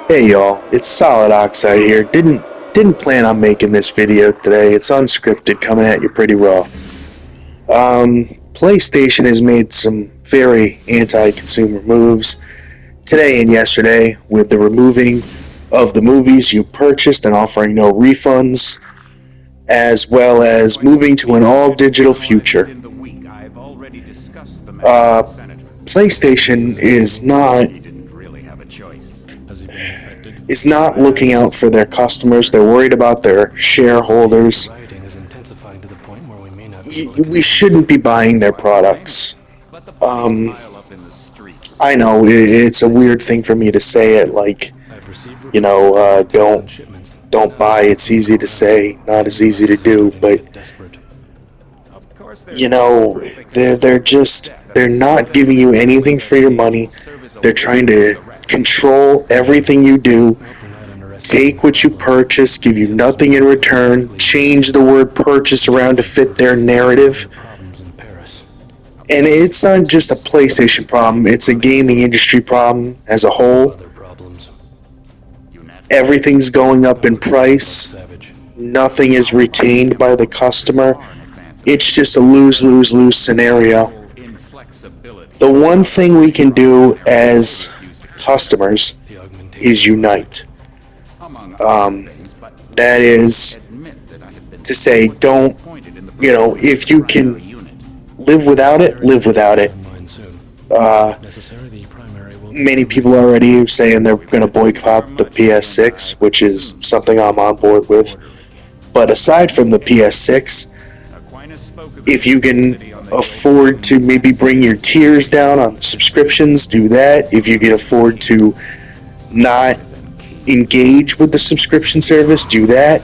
Hey y'all, it's Solid Oxide here. Didn't plan on making this video today. It's unscripted, coming at you pretty raw. PlayStation has made some very anti-consumer moves today and yesterday with the removing of the movies you purchased and offering no refunds, as well as moving to an all-digital future. PlayStation is not looking out for their customers. They're worried about their shareholders. We shouldn't be buying their products. I know it's a weird thing for me to say it, like, don't buy. It's easy to say, not as easy to do. But they're not giving you anything for your money. They're trying to control everything you do, take what you purchase, give you nothing in return, change the word purchase around to fit their narrative. And it's not just a PlayStation problem, it's a gaming industry problem as a whole. Everything's going up in price. Nothing is retained by the customer. It's just a lose-lose-lose scenario. The one thing we can do as customers is unite. That is to say, if you can live without it, live without it. Many people are already saying they're going to boycott the PS6, which is something I'm on board with. But aside from the PS6, if you can afford to maybe bring your tiers down on subscriptions, do that. If you can afford to not engage with the subscription service, do that.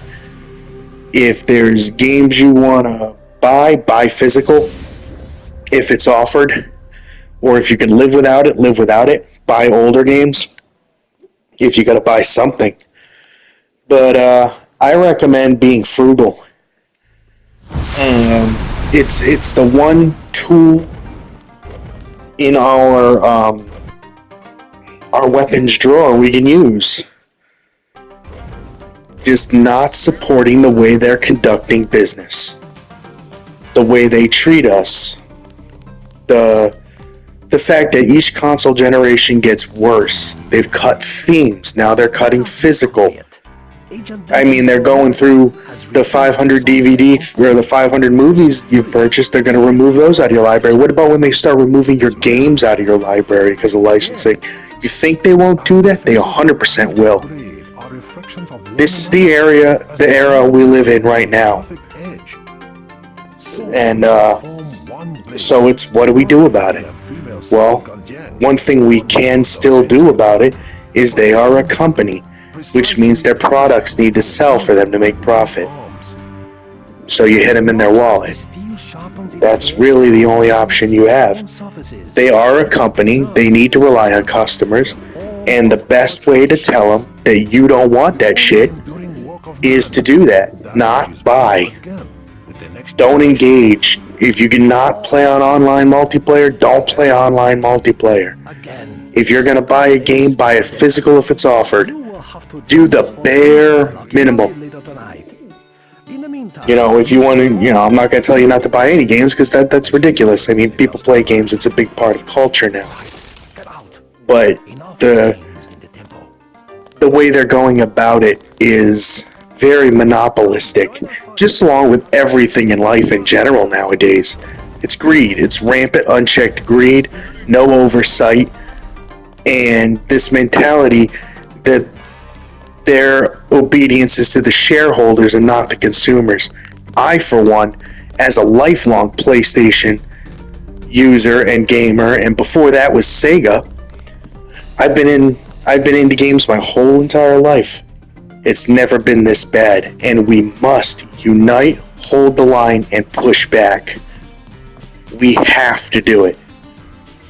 If there's games you want to buy physical if it's offered. Or if you can live without it, live without it. Buy older games if you got to buy something. But I recommend being frugal. It's the one tool in our weapons drawer we can use. Just not supporting the way they're conducting business, the way they treat us, the fact that each console generation gets worse. They've cut themes, now they're cutting physical. I mean, they're going through the 500 DVD or the 500 movies you've purchased. They're going to remove those out of your library. What about when they start removing your games out of your library because of licensing? You think they won't do that? They 100% will. This is the era we live in right now. And so it's, what do we do about it? Well, one thing we can still do about it is they are a company, which means their products need to sell for them to make profit. So you hit them in their wallet. That's really the only option you have. They are a company, they need to rely on customers, and the best way to tell them that you don't want that shit is to do that, not buy. Don't engage. If you cannot play on online multiplayer, don't play online multiplayer. If you're going to buy a game, buy it physical if it's offered. Do the bare minimum. If you want to, I'm not going to tell you not to buy any games because that's ridiculous. I mean, people play games. It's a big part of culture now. But the way they're going about it is very monopolistic, just along with everything in life in general nowadays. It's greed. It's rampant, unchecked greed, no oversight, and this mentality that their obedience is to the shareholders and not the consumers. I, for one, as a lifelong PlayStation user and gamer, and before that was Sega, I've been into games my whole entire life. It's never been this bad, and we must unite, hold the line, and push back. We have to do it,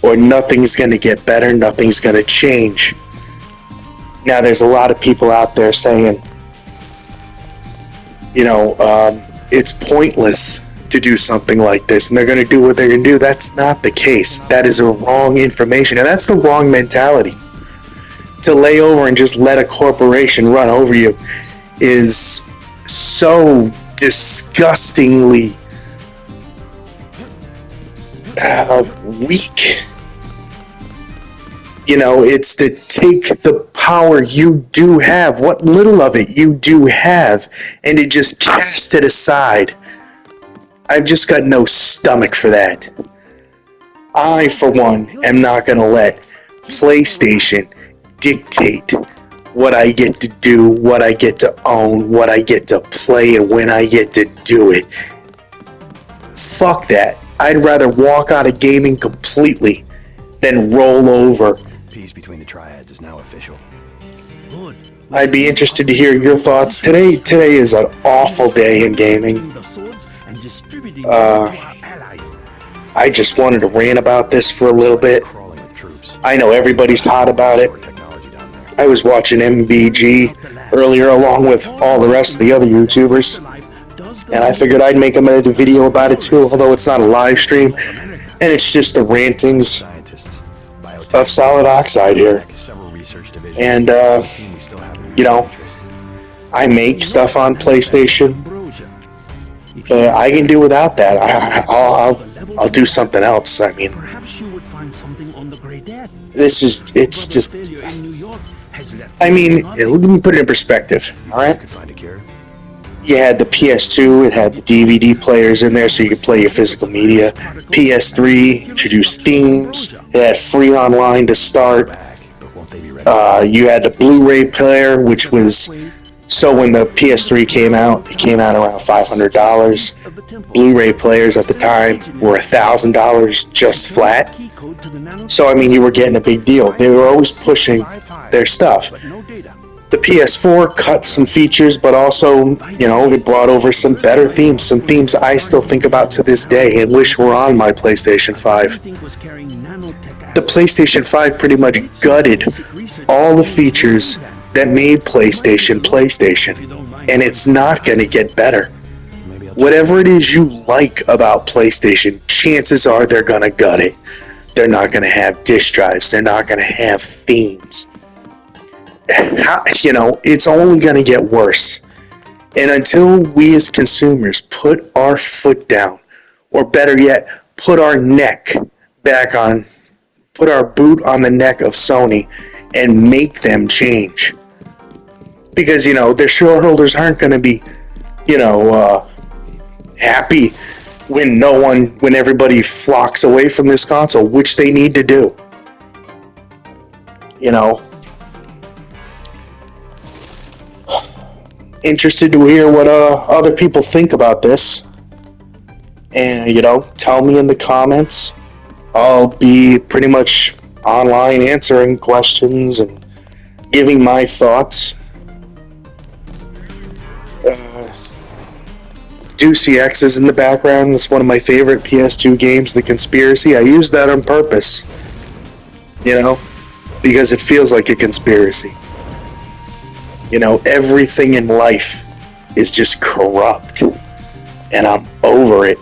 or nothing's going to get better, nothing's going to change. Now, there's a lot of people out there saying, it's pointless to do something like this, and they're going to do what they're going to do. That's not the case. That is a wrong information, and that's the wrong mentality. to lay over and just let a corporation run over you is so disgustingly weak. You know, it's to take the power you do have, what little of it you do have, and to just cast it aside. I've just got no stomach for that. I, for one, am not going to let PlayStation dictate what I get to do, what I get to own, what I get to play, and when I get to do it. Fuck that. I'd rather walk out of gaming completely than roll over. Peace between the triads is now official. I'd be interested to hear your thoughts. Today is an awful day in gaming. I just wanted to rant about this for a little bit. I know everybody's hot about it. I was watching MBG earlier along with all the rest of the other YouTubers, and I figured I'd make a video about it too, although it's not a live stream, and it's just the rantings of Solid Oxide here. And, you know, I make stuff on PlayStation. I can do without that. I'll do something else. I mean, it's just, I mean, let me put it in perspective, alright? You had the PS2, it had the DVD players in there so you could play your physical media. PS3 introduced themes, it had free online to start. You had the Blu-ray player, which was, so when the PS3 came out, it came out around $500. Blu-ray players at the time were $1,000 just flat. So, I mean, you were getting a big deal. They were always pushing their stuff. The PS4 cut some features, but also, you know, it brought over some better themes, some themes I still think about to this day and wish were on my PlayStation 5. The PlayStation 5 pretty much gutted all the features that made PlayStation, and it's not going to get better. Whatever it is you like about PlayStation, chances are they're going to gut it. They're not going to have disk drives. They're not going to have themes. You know, it's only going to get worse. And until we as consumers put our foot down, or better yet, put our neck back on, put our boot on the neck of Sony and make them change. Because, you know, their shareholders aren't going to be, you know, happy when everybody flocks away from this console, which they need to do. You know, interested to hear what other people think about this. And, you know, tell me in the comments. I'll be pretty much online answering questions and giving my thoughts. Deus Ex is in the background. It's one of my favorite PS2 games, The Conspiracy. I use that on purpose, you know, because it feels like a conspiracy. You know, everything in life is just corrupt, and I'm over it.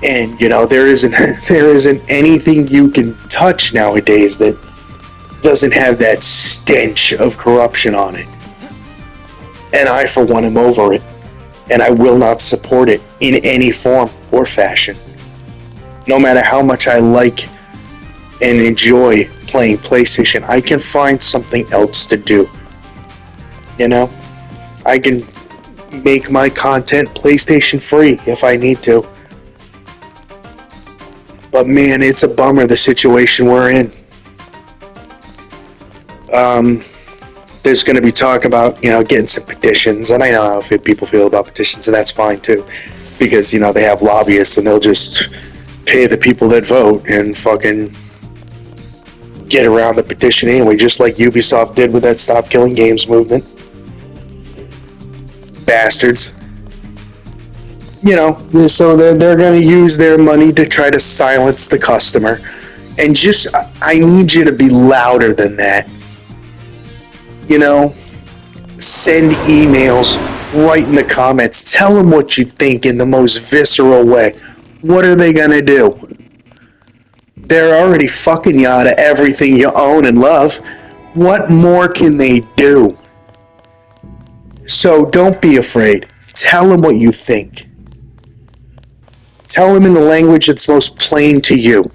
And, you know, there isn't anything you can touch nowadays that doesn't have that stench of corruption on it. And I, for one, am over it. And I will not support it in any form or fashion. No matter how much I like and enjoy playing PlayStation, I can find something else to do. You know? I can make my content PlayStation free if I need to. But man, it's a bummer, the situation we're in. There's going to be talk about, you know, getting some petitions, and I know how people feel about petitions, and that's fine too, because, you know, they have lobbyists, and they'll just pay the people that vote and fucking get around the petition anyway, just like Ubisoft did with that Stop Killing Games movement. Bastards. You know, so they're going to use their money to try to silence the customer, and just, I need you to be louder than that. You know, send emails, write in the comments, tell them what you think in the most visceral way. What are they gonna do? They're already fucking you out of everything you own and love. What more can they do? So don't be afraid. Tell them what you think. Tell them in the language that's most plain to you.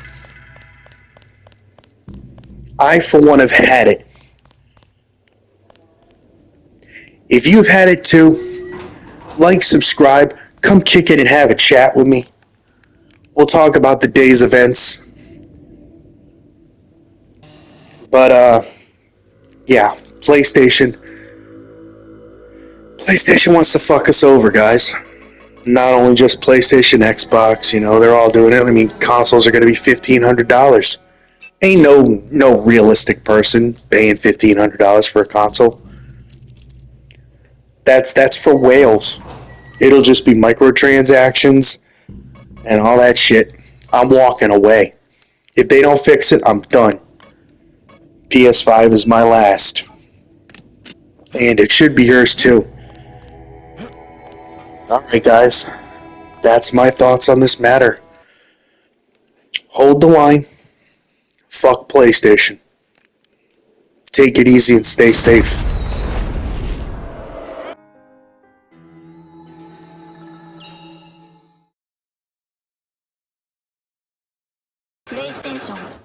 I, for one, have had it. If you've had it too, like, subscribe, come kick it and have a chat with me. We'll talk about the day's events. But, yeah, PlayStation. PlayStation wants to fuck us over, guys. Not only just PlayStation, Xbox, they're all doing it. I mean, consoles are going to be $1,500. Ain't no realistic person paying $1,500 for a console. That's for whales. It'll just be microtransactions and all that shit. I'm walking away. If they don't fix it, I'm done. PS5 is my last. And it should be yours too. Alright, guys. That's my thoughts on this matter. Hold the line. Fuck PlayStation. Take it easy and stay safe. PlayStation